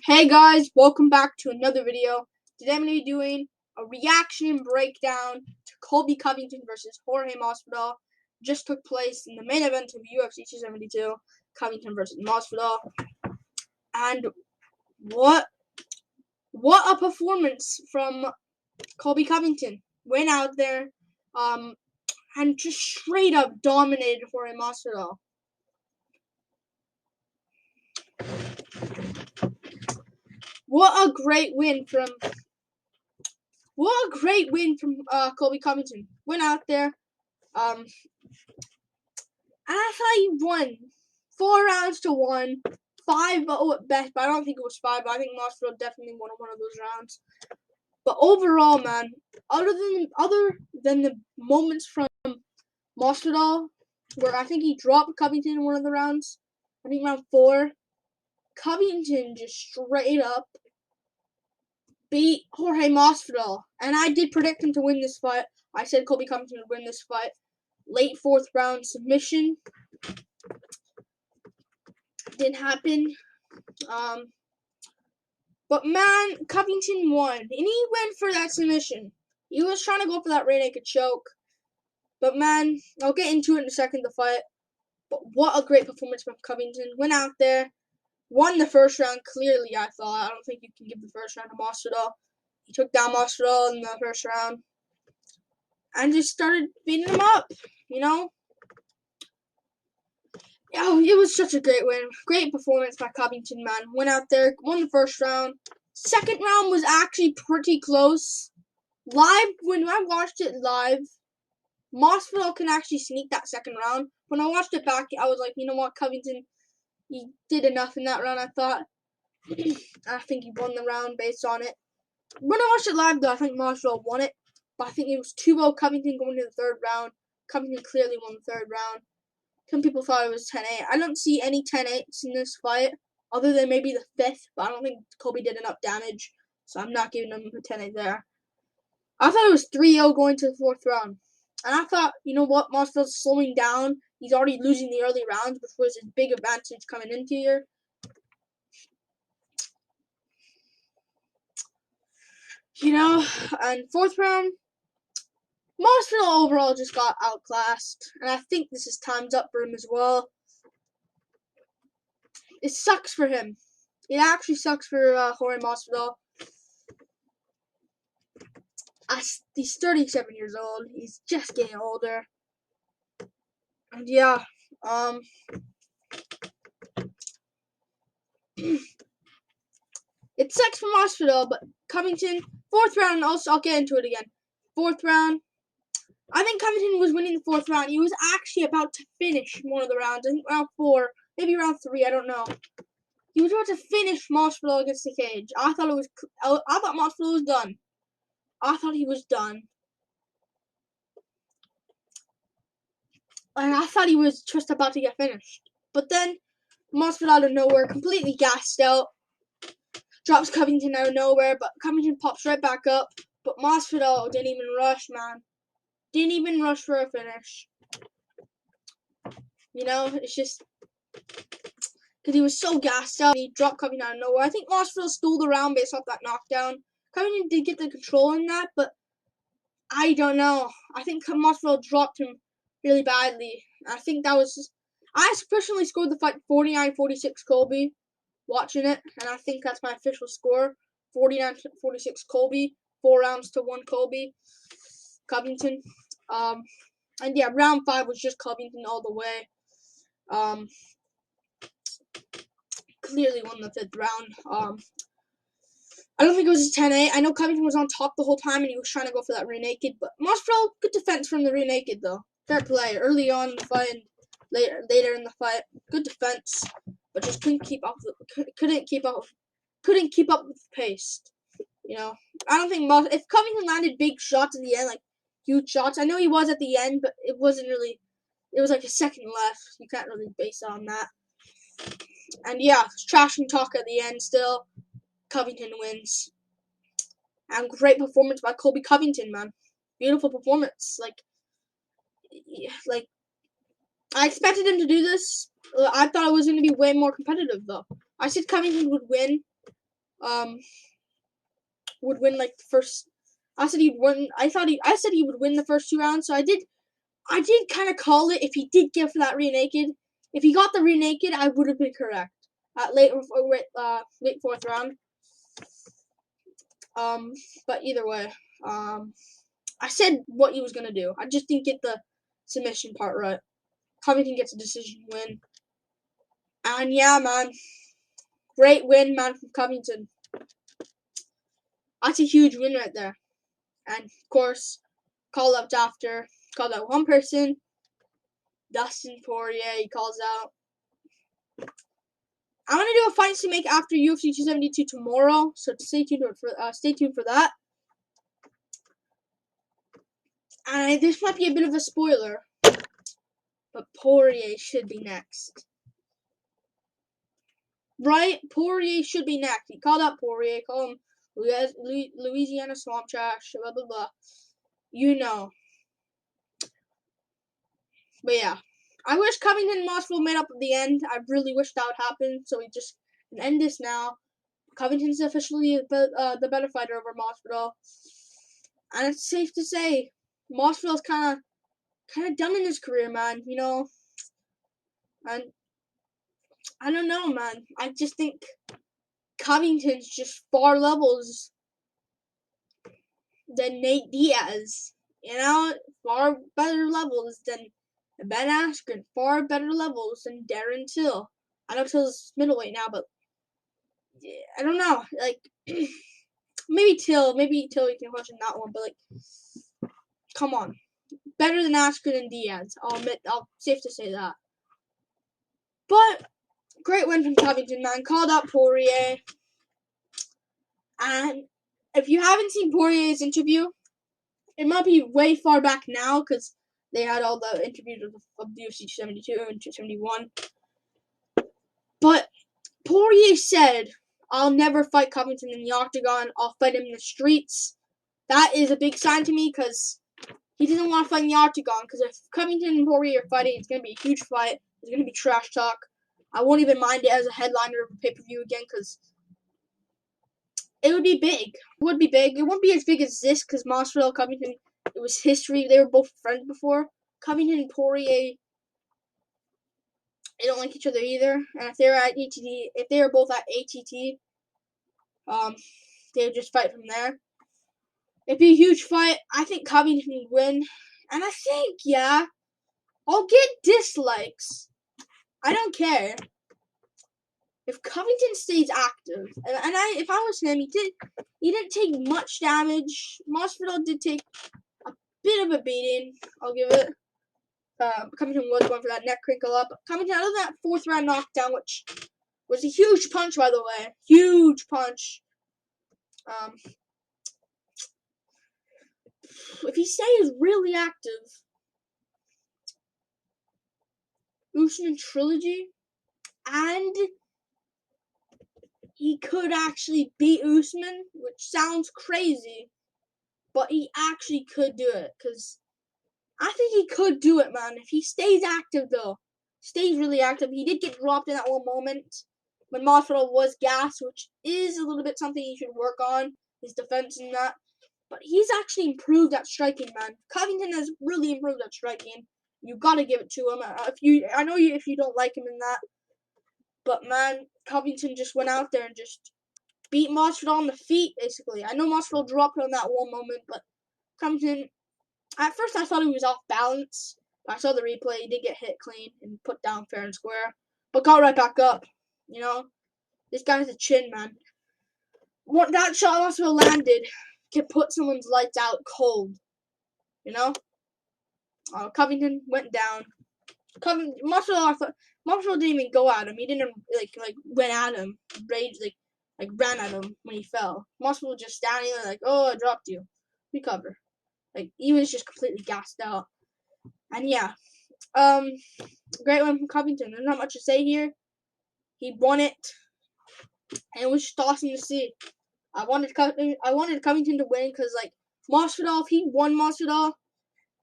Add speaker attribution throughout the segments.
Speaker 1: Hey guys, welcome back to another video. Today I'm going to be doing a reaction and breakdown to Colby Covington versus Jorge Masvidal. Just took place in the main event of UFC 272, Covington versus Masvidal. And what a performance from Colby Covington. Went out there and just straight up dominated Jorge Masvidal. What a great win from Colby Covington. Went out there, and I thought he won 4 rounds to 1, 5-0 at best, but I don't think it was 5. But I think Masvidal definitely won one of those rounds. But overall, man, other than the moments from Masvidal where I think he dropped Covington in one of the rounds, I think round 4, Covington just straight up beat Jorge Masvidal, and I did predict him to win this fight. I said Colby Covington would win this fight. Late 4th round submission. Didn't happen. But man, Covington won, and he went for that submission. He was trying to go for that rear naked choke. But man, I'll get into it in a second, the fight. But what a great performance from Covington. Went out there, won the first round clearly, I thought. I don't think you can give the first round to Masvidal. He took down Masvidal in the first round and just started beating him up, you know? Oh, it was such a great win. Great performance by Covington, man. Went out there, won the first round. Second round was actually pretty close. Live, when I watched it live, Masvidal can actually sneak that second round. When I watched it back, I was like, you know what, Covington, he did enough in that round, I thought. I think he won the round based on it. When I watched it live, though, I think Masvidal won it. But I think it was 2-0 Covington going to the third round. Covington clearly won the third round. Some people thought it was 10-8. I don't see any 10-8s in this fight, other than maybe the 5th. But I don't think Colby did enough damage, so I'm not giving him a 10-8 there. I thought it was 3-0 going to the 4th round. And I thought, you know what, Masvidal's slowing down. He's already losing the early rounds, which was his big advantage coming into here. You know, and 4th round, Masvidal overall just got outclassed, and I think this is time's up for him as well. It sucks for him. It actually sucks for Jorge Masvidal. He's 37 years old. He's just getting older. And yeah, it sucks for Masvidal, but Covington, 4th round, I'll get into it again. 4th round, I think Covington was winning the 4th round. He was actually about to finish one of the rounds. I think round 4, maybe round 3, I don't know. He was about to finish Masvidal against the cage. I thought Masvidal was done. I thought he was done. And I thought he was just about to get finished. But then, Masvidal out of nowhere, completely gassed out. Drops Covington out of nowhere, but Covington pops right back up. But Masvidal didn't even rush, man. Didn't even rush for a finish. You know, it's just because he was so gassed out. He dropped Covington out of nowhere. I think Masvidal stole the round based off that knockdown. Covington did get the control in that, but I don't know. I think Masvidal dropped him really badly. I think that was just, I personally scored the fight 49-46 Colby, watching it, and I think that's my official score, 49-46 Colby, 4 rounds to 1 Covington. And yeah, round 5 was just Covington all the way. Clearly won the 5th round. I don't think it was a 10-8. I know Covington was on top the whole time and he was trying to go for that rear naked, but Masvidal, good defense from the rear naked though. Fair play. Early on in the fight and later in the fight, good defense, but just couldn't keep up with the pace. You know, I don't think if Covington landed big shots at the end, like huge shots, I know he was at the end, but it wasn't really. It was like a second left. You can't really base it on that. And yeah, trash and talk at the end still. Covington wins. And great performance by Colby Covington, man. Beautiful performance. Like I expected him to do this. I thought it was going to be way more competitive, though. I said Covington would win, would win like the first. I said he'd win. I said he would win the first 2 rounds. So I did kind of call it if he did get for that rear naked. If he got the rear naked, I would have been correct at late 4th round. But either way, I said what he was gonna do. I just didn't get the submission part right. Covington gets a decision win, and yeah, man, great win, man, from Covington. That's a huge win right there. And of course, called out one person, Dustin Poirier. He calls out. I'm gonna do a fight to make after UFC 272 tomorrow, so stay tuned for that. And this might be a bit of a spoiler, but Poirier should be next. Right? Poirier should be next. He called out Poirier, called him Louisiana swamp trash, blah blah blah. You know. But yeah, I wish Covington and Masvidal made up at the end. I really wish that would happen. So we just can end this now. Covington's officially the better fighter over Masvidal, and it's safe to say Masvidal's kind of done in his career, man. You know, and I don't know, man. I just think Covington's just far levels than Nate Diaz. You know, far better levels than Ben Askren. Far better levels than Darren Till. I know Till's middleweight now, but I don't know. Like, maybe Till we can question that one, but like, come on. Better than Askren and Diaz. I'll safe to say that. But great win from Covington, man. Called out Poirier. And if you haven't seen Poirier's interview, it might be way far back now because they had all the interviews of UFC 272 and 271. But Poirier said, I'll never fight Covington in the octagon. I'll fight him in the streets. That is a big sign to me because he doesn't want to fight in the octagon. Because if Covington and Poirier are fighting, it's going to be a huge fight. It's going to be trash talk. I won't even mind it as a headliner of a pay-per-view again because it would be big. It would be big. It won't be as big as this because Masvidal, Covington, it was history. They were both friends before. Covington and Poirier, they don't like each other either. And if they were both at ATT, they would just fight from there. It'd be a huge fight. I think Covington would win. And I think, yeah, I'll get dislikes. I don't care. If Covington stays active, if I was him, he didn't take much damage. Masvidal did take a bit of a beating. I'll give it. Covington was going for that neck crinkle up. Covington out of that 4th round knockdown, which was a huge punch, by the way. Huge punch. If he stays really active, Usman trilogy, and he could actually beat Usman, which sounds crazy, but he actually could do it, because I think he could do it, man. If he stays active, though. Stays really active. He did get dropped in that one moment when Masvidal was gassed, which is a little bit something he should work on, his defense and that. But he's actually improved at striking, man. Covington has really improved at striking. You gotta give it to him. I know if you don't like him in that, but man, Covington just went out there and just beat Masvidal on the feet, basically. I know Masvidal dropped on that one moment, but Covington, at first I thought he was off balance. I saw the replay. He did get hit clean and put down fair and square, but got right back up. You know, this guy has a chin, man. That shot Masvidal landed can put someone's lights out cold. You know? Covington went down. Masvidal didn't even go at him. He didn't went at him, ran at him when he fell. Masvidal just standing there like, oh, I dropped you. Recover. Like, he was just completely gassed out. And yeah, great one from Covington. There's not much to say here. He won it, and it was just awesome to see. I wanted Covington to win because, like, Masvidal, if he won Masvidal,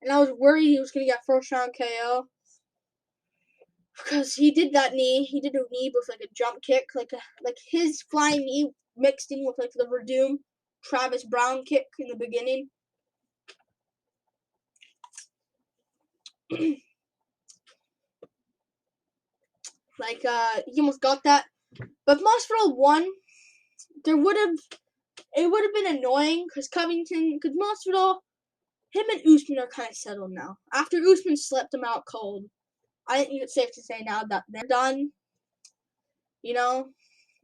Speaker 1: and I was worried he was going to get first round KO because he did that knee. He did a knee with, like, a jump kick. Like his flying knee mixed in with like the Verdum Travis Brown kick in the beginning. He almost got that. But if Masvidal won, it would have been annoying because Masvidal, him and Usman are kind of settled now. After Usman slept him out cold, I think it's safe to say now that they're done. You know,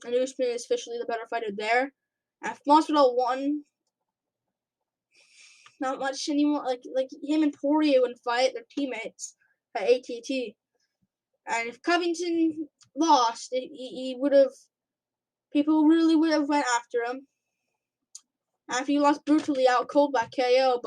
Speaker 1: and Usman is officially the better fighter there. And if Masvidal won, not much anymore. Like him and Poirier wouldn't fight. They're teammates at ATT. And if Covington lost, he would have. People really would have went after him. After he lost brutally out cold by KO,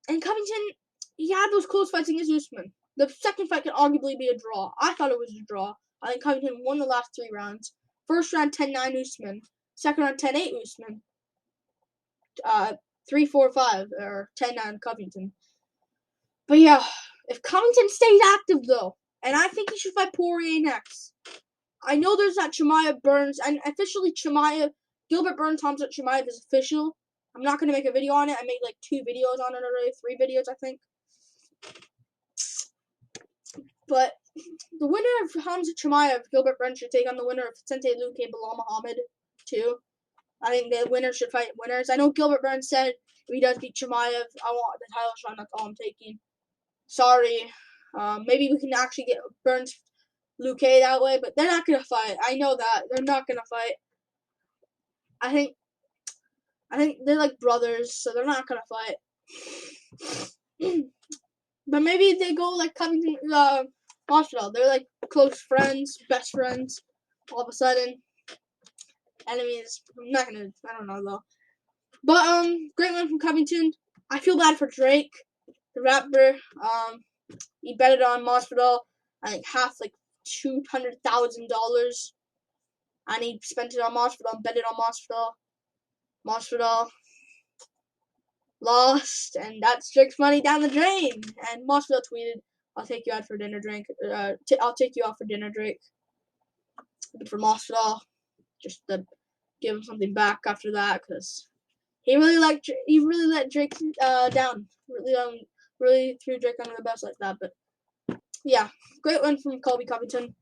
Speaker 1: and Covington, he had those close fights against Usman. The second fight could arguably be a draw. I thought it was a draw. I think Covington won the last 3 rounds. First round 10-9 Usman. Second round 10-8 Usman. 3-4-5 or 10-9 Covington. But yeah, if Covington stays active though, and I think he should fight Poirier next. I know there's that Chimaev Burns, and officially Gilbert Burns Thompson Chimaev is official. I'm not gonna make a video on it. I made like 2 videos on it already, 3 videos I think. But the winner of Hamza Chimaev, Gilbert Burns, should take on the winner of Vicente Luque, Bilal Muhammad, too. I think the winner should fight winners. I know Gilbert Burns said if he does beat Chimaev, I want the title shot. That's all I'm taking. Sorry. Maybe we can actually get Burns Luque that way, but they're not gonna fight. I know that they're not gonna fight. I think they're like brothers, so they're not gonna fight. But maybe they go like Covington, Masvidal. They're like close friends, best friends. All of a sudden, enemies. I don't know though. But great win from Covington. I feel bad for Drake, the rapper. He betted on Masvidal. I think half like $200,000, and he spent it on Masvidal and betted on Masvidal. Masvidal lost, and that's Drake's money down the drain. And Masvidal tweeted, "I'll take you out for dinner, Drake. I'll take you out for dinner, Drake." Good for Masvidal, just to give him something back after that, because he really let Drake down. Really threw Drake under the bus like that. But yeah, great win from Colby Covington,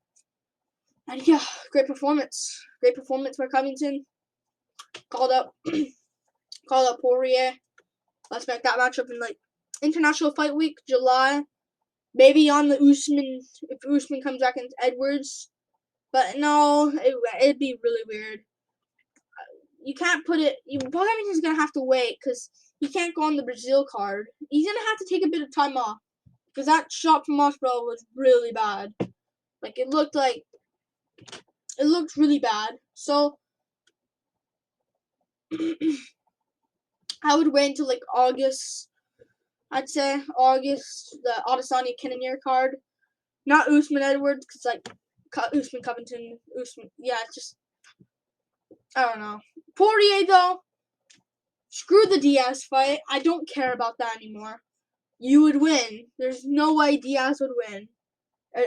Speaker 1: and yeah, great performance by Covington. Called up Poirier. Let's make that matchup in like International Fight Week, July. Maybe on the Usman, if Usman comes back into Edwards. But no, it'd be really weird. You can't put it. Covington's gonna have to wait because he can't go on the Brazil card. He's gonna have to take a bit of time off because that shot from Masvidal was really bad. Like it looked really bad. So I would wait until like August. I'd say August, the Adesanya Cannonier card, not Usman Edwards, because like Usman Covington, yeah, it's just I don't know. Poirier though, screw the Diaz fight. I don't care about that anymore. You would win. There's no way Diaz would win.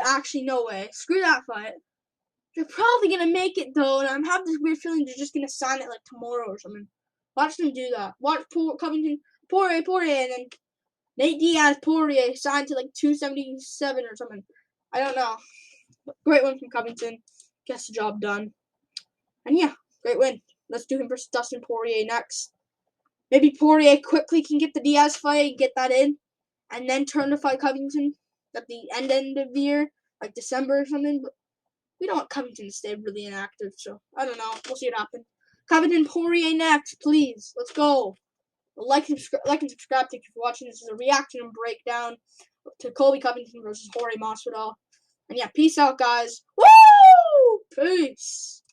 Speaker 1: Actually, no way. Screw that fight. They're probably gonna make it though, and I'm having this weird feeling they're just gonna sign it like tomorrow or something. Watch them do that. Watch Covington, Poirier, and then Nate Diaz, Poirier signed to like 277 or something. I don't know. But great win from Covington. Gets the job done. And yeah, great win. Let's do him versus Dustin Poirier next. Maybe Poirier quickly can get the Diaz fight and get that in, and then turn to fight Covington at the end of the year, like December or something. But we don't want Covington to stay really inactive, so I don't know. We'll see what happens. Covington Poirier next, please. Let's go. Like and subscribe. Thank you for watching. This is a reaction and breakdown to Colby Covington versus Jorge Masvidal. And yeah, peace out, guys. Woo! Peace.